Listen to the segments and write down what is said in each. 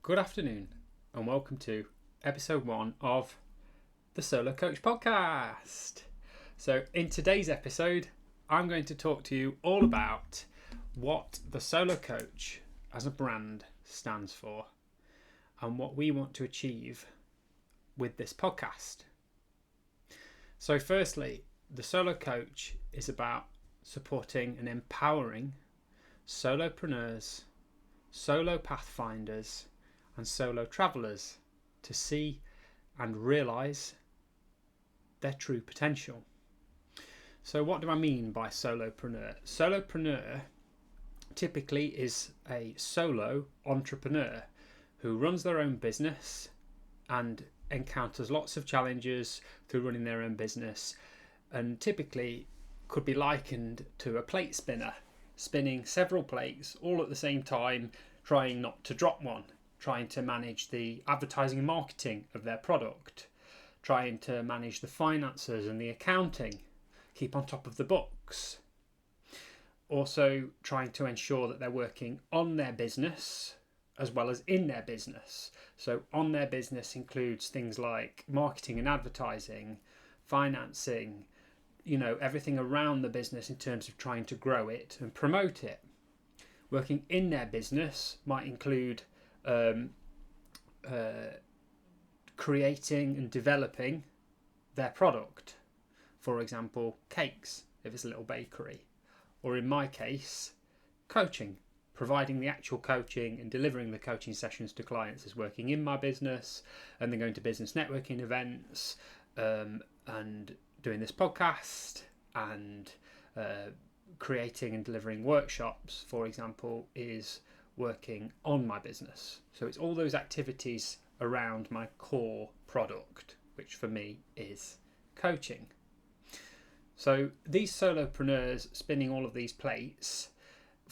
Good afternoon and welcome to episode 1 of the Solo Coach podcast. So in today's episode, I'm going to talk to you all about what the Solo Coach as a brand stands for and what we want to achieve with this podcast. So firstly, the Solo Coach is about supporting and empowering solopreneurs, solo pathfinders, and solo travelers to see and realize their true potential. So what do I mean by solopreneur? Solopreneur typically is a solo entrepreneur who runs their own business and encounters lots of challenges through running their own business, and typically could be likened to a plate spinner, spinning several plates all at the same time, trying not to drop one, trying to manage the advertising and marketing of their product, trying to manage the finances and the accounting, keep on top of the books. Also trying to ensure that they're working on their business as well as in their business. So on their business includes things like marketing and advertising, financing, everything around the business in terms of trying to grow it and promote it. Working in their business might include creating and developing their product. For example, cakes, if it's a little bakery. Or in my case, coaching. Providing the actual coaching and delivering the coaching sessions to clients is working in my business, and then going to business networking events and doing this podcast and creating and delivering workshops, for example, is working on my business. So it's all those activities around my core product, which for me is coaching. So these solopreneurs spinning all of these plates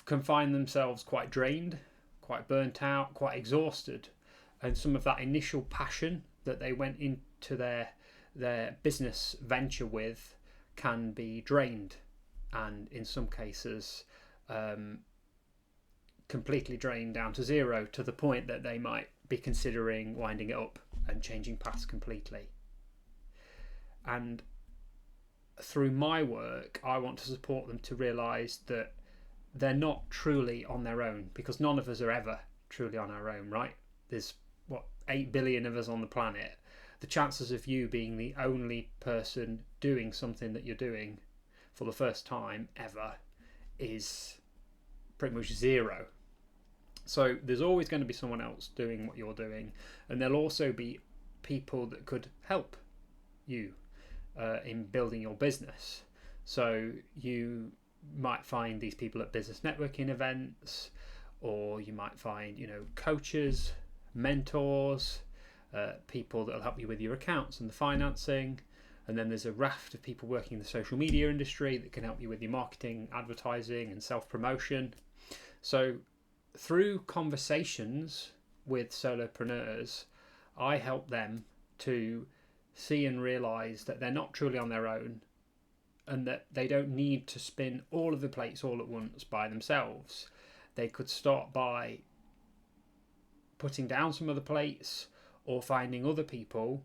can find themselves quite drained, quite burnt out, quite exhausted, and some of that initial passion that they went into their business venture with can be drained, and in some cases completely drained down to zero, to the point that they might be considering winding it up and changing paths completely. And through my work, I want to support them to realise that they're not truly on their own, because none of us are ever truly on our own, right? There's 8 billion of us on the planet. The chances of you being the only person doing something that you're doing for the first time ever is pretty much zero. So there's always going to be someone else doing what you're doing, and there'll also be people that could help you in building your business. So you might find these people at business networking events, or you might find coaches, mentors, people that'll help you with your accounts and the financing. And then there's a raft of people working in the social media industry that can help you with your marketing, advertising and self-promotion. So through conversations with solopreneurs, I help them to see and realise that they're not truly on their own, and that they don't need to spin all of the plates all at once by themselves. They could start by putting down some of the plates or finding other people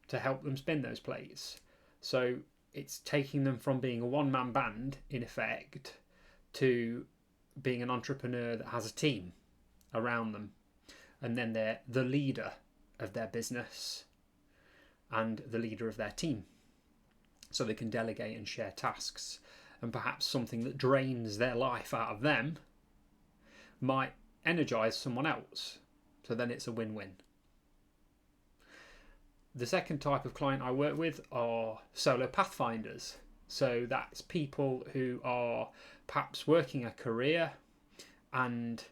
to help them spin those plates. So it's taking them from being a one-man band, in effect, to being an entrepreneur that has a team around them, and then they're the leader of their business and the leader of their team, so they can delegate and share tasks. And perhaps something that drains their life out of them might energize someone else, so then it's a win-win. The second type of client I work with are solo pathfinders. So that's people who are perhaps working a career and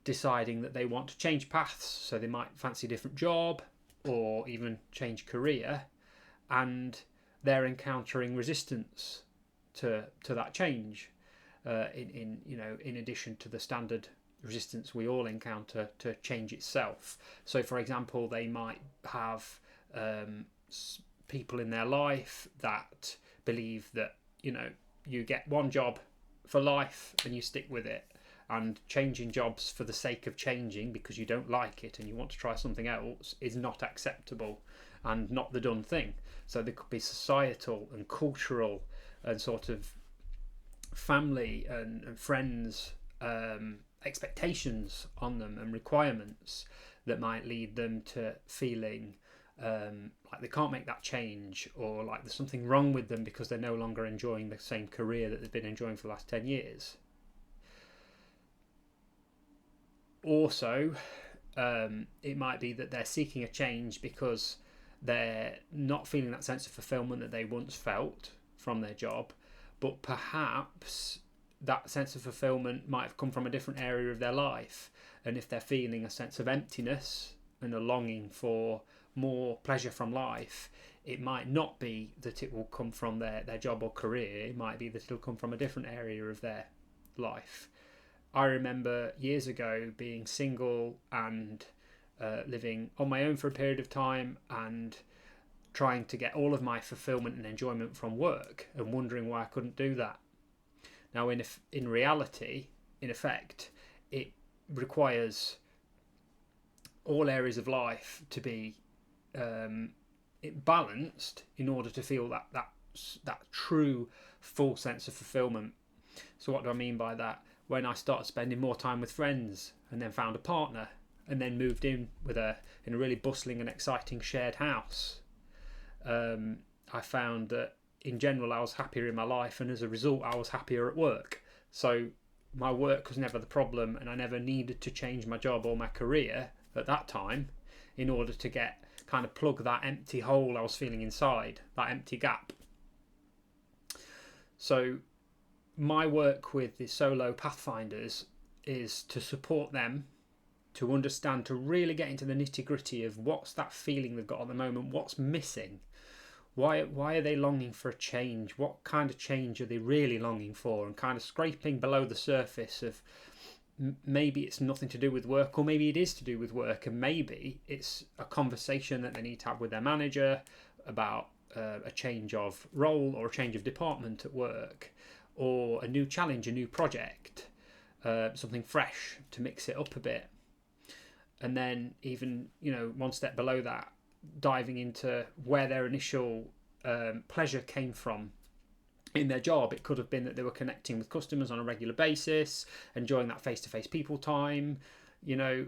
deciding that they want to change paths. So they might fancy a different job or even change career, and they're encountering resistance to that change. In addition to the standard resistance we all encounter to change itself. So, for example, they might have people in their life that believe that you get one job for life and you stick with it, and changing jobs for the sake of changing because you don't like it and you want to try something else is not acceptable and not the done thing. So there could be societal and cultural and sort of family and friends expectations on them and requirements that might lead them to feeling like they can't make that change, or like there's something wrong with them because they're no longer enjoying the same career that they've been enjoying for the last 10 years. Also, it might be that they're seeking a change because they're not feeling that sense of fulfillment that they once felt from their job, but perhaps that sense of fulfillment might have come from a different area of their life. And if they're feeling a sense of emptiness and a longing for more pleasure from life, it might not be that it will come from their job or career. It might be that it'll come from a different area of their life. I remember years ago being single and living on my own for a period of time and trying to get all of my fulfillment and enjoyment from work and wondering why I couldn't do that. Now, in reality, in effect, it requires all areas of life to be balanced in order to feel that true full sense of fulfillment. So what do I mean by that? When I started spending more time with friends and then found a partner and then moved in with in a really bustling and exciting shared house, I found that in general I was happier in my life, and as a result I was happier at work. So my work was never the problem, and I never needed to change my job or my career at that time in order to plug that empty hole I was feeling inside, that empty gap. So my work with the solo pathfinders is to support them to understand, to really get into the nitty-gritty of what's that feeling they've got at the moment, what's missing, why are they longing for a change, what kind of change are they really longing for, and kind of scraping below the surface of maybe it's nothing to do with work, or maybe it is to do with work, and maybe it's a conversation that they need to have with their manager about a change of role or a change of department at work, or a new challenge, a new project, something fresh to mix it up a bit. And then even, one step below that, diving into where their initial pleasure came from in their job. It could have been that they were connecting with customers on a regular basis, enjoying that face-to-face people time.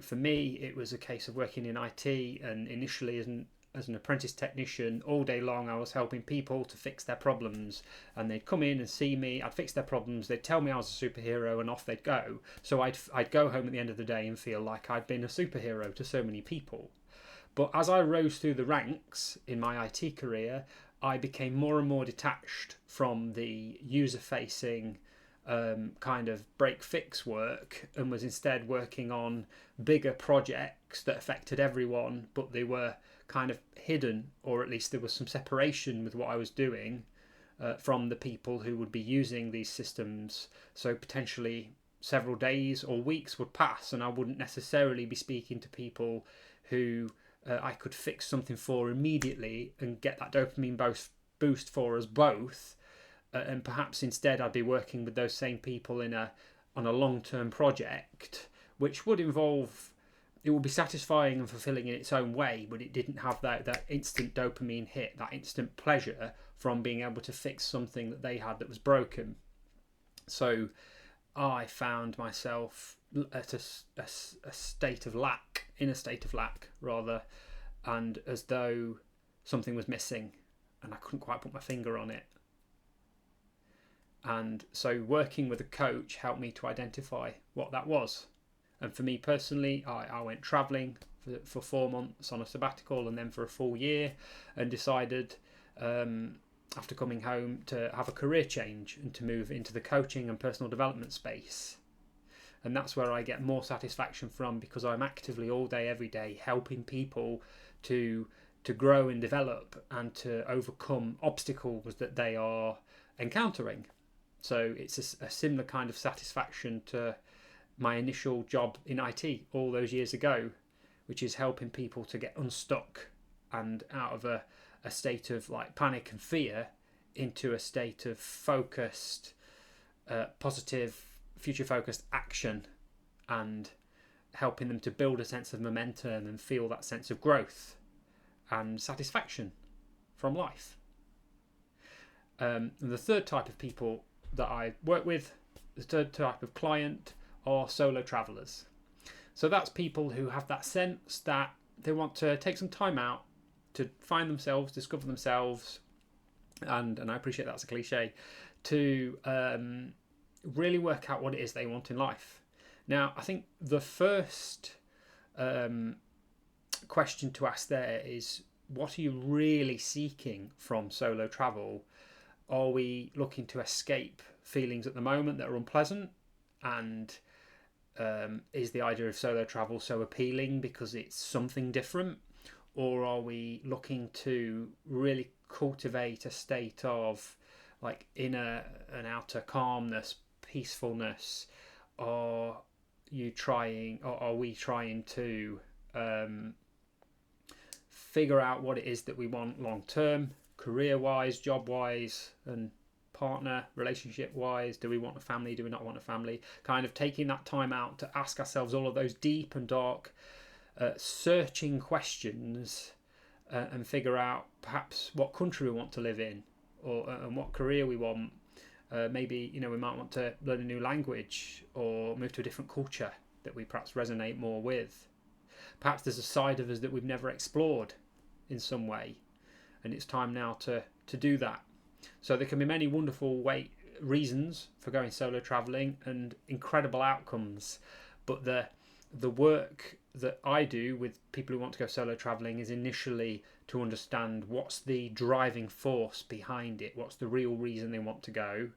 For me, it was a case of working in IT, and initially as an apprentice technician, all day long I was helping people to fix their problems, and they'd come in and see me, I'd fix their problems, they'd tell me I was a superhero, and off they'd go. So I'd go home at the end of the day and feel like I'd been a superhero to so many people. But as I rose through the ranks in my IT career, I became more and more detached from the user-facing kind of break-fix work, and was instead working on bigger projects that affected everyone, but they were kind of hidden, or at least there was some separation with what I was doing from the people who would be using these systems. So potentially several days or weeks would pass and I wouldn't necessarily be speaking to people who I could fix something for immediately and get that dopamine boost for us both. And perhaps instead I'd be working with those same people on a long-term project, which would involve, it would be satisfying and fulfilling in its own way, but it didn't have that instant dopamine hit, that instant pleasure from being able to fix something that they had that was broken. So I found myself at a state of lack, and as though something was missing and I couldn't quite put my finger on it. And so working with a coach helped me to identify what that was. And for me personally, I went travelling for 4 months on a sabbatical, and then for a full year, and decided after coming home to have a career change and to move into the coaching and personal development space. And that's where I get more satisfaction from, because I'm actively all day, every day, helping people to grow and develop and to overcome obstacles that they are encountering. So it's a similar kind of satisfaction to my initial job in IT all those years ago, which is helping people to get unstuck and out of a state of like panic and fear into a state of focused, positive, future focused action and helping them to build a sense of momentum and feel that sense of growth and satisfaction from life. And the third type of people that I work with, the third type of client, are solo travelers. So that's people who have that sense that they want to take some time out to find themselves, discover themselves, and I appreciate that's a cliche, to really work out what it is they want in life. Now, I think the first question to ask there is, what are you really seeking from solo travel? Are we looking to escape feelings at the moment that are unpleasant? And is the idea of solo travel so appealing because it's something different? Or are we looking to really cultivate a state of like an outer calmness, peacefulness? Are we trying to figure out what it is that we want long term, career wise, job wise, and partner relationship wise? Do we want a family? Do we not want a family? Kind of taking that time out to ask ourselves all of those deep and dark searching questions and figure out perhaps what country we want to live in, or and what career we want. Maybe we might want to learn a new language or move to a different culture that we perhaps resonate more with. Perhaps there's a side of us that we've never explored in some way, and it's time now to do that. So there can be many wonderful reasons for going solo traveling and incredible outcomes, but the work that I do with people who want to go solo traveling is initially to understand what's the driving force behind it, what's the real reason they want to go,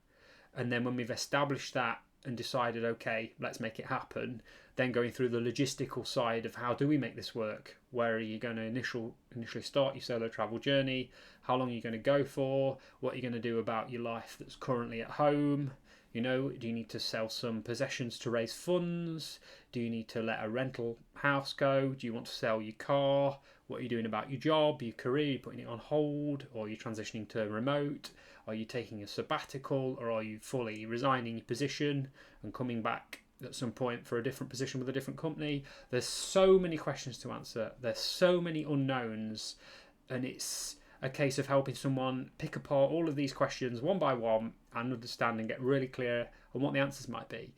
and then when we've established that and decided, okay, let's make it happen, then going through the logistical side of how do we make this work? Where are you going to initially start your solo travel journey? How long are you going to go for? What are you going to do about your life that's currently at home? Do you need to sell some possessions to raise funds? Do you need to let a rental house go? Do you want to sell your car? What are you doing about your job, your career? Are you putting it on hold? Or are you transitioning to remote? Are you taking a sabbatical? Or are you fully resigning your position and coming back at some point for a different position with a different company? There's so many questions to answer. There's so many unknowns. And it's a case of helping someone pick apart all of these questions one by one and understand and get really clear on what the answers might be.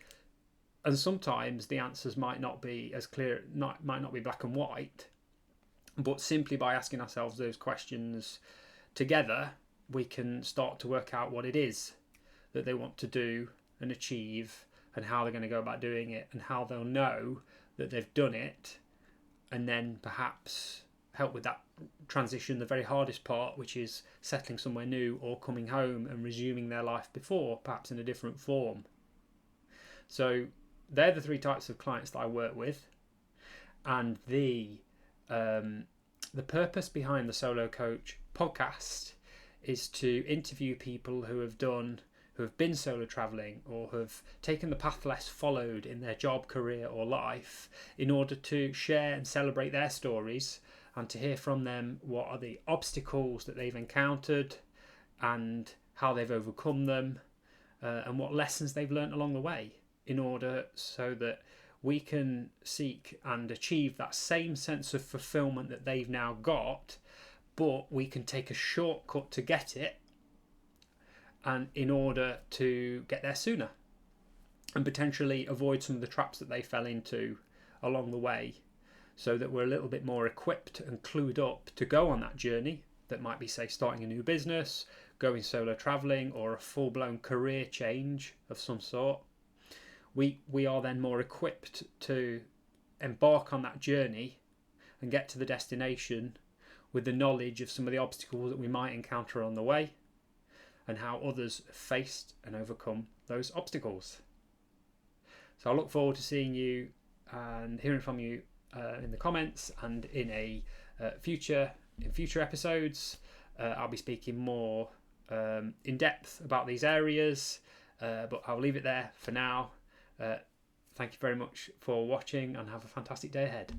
And sometimes the answers might not be as clear, might not be black and white, but simply by asking ourselves those questions together, we can start to work out what it is that they want to do and achieve, and how they're going to go about doing it, and how they'll know that they've done it, and then perhaps help with that transition, the very hardest part, which is settling somewhere new or coming home and resuming their life before, perhaps in a different form. So they're the three types of clients that I work with, and the purpose behind the Solo Coach podcast is to interview people who have been solo traveling or have taken the path less followed in their job, career or life, in order to share and celebrate their stories and to hear from them what are the obstacles that they've encountered and how they've overcome them, and what lessons they've learned along the way, in order so that we can seek and achieve that same sense of fulfillment that they've now got, but we can take a shortcut to get it, and in order to get there sooner and potentially avoid some of the traps that they fell into along the way, so that we're a little bit more equipped and clued up to go on that journey that might be, say, starting a new business, going solo traveling, or a full-blown career change of some sort. We are then more equipped to embark on that journey and get to the destination with the knowledge of some of the obstacles that we might encounter on the way and how others faced and overcome those obstacles. So I look forward to seeing you and hearing from you in the comments, and in future episodes I'll be speaking more in depth about these areas, but I'll leave it there for now. Thank you very much for watching, and have a fantastic day ahead.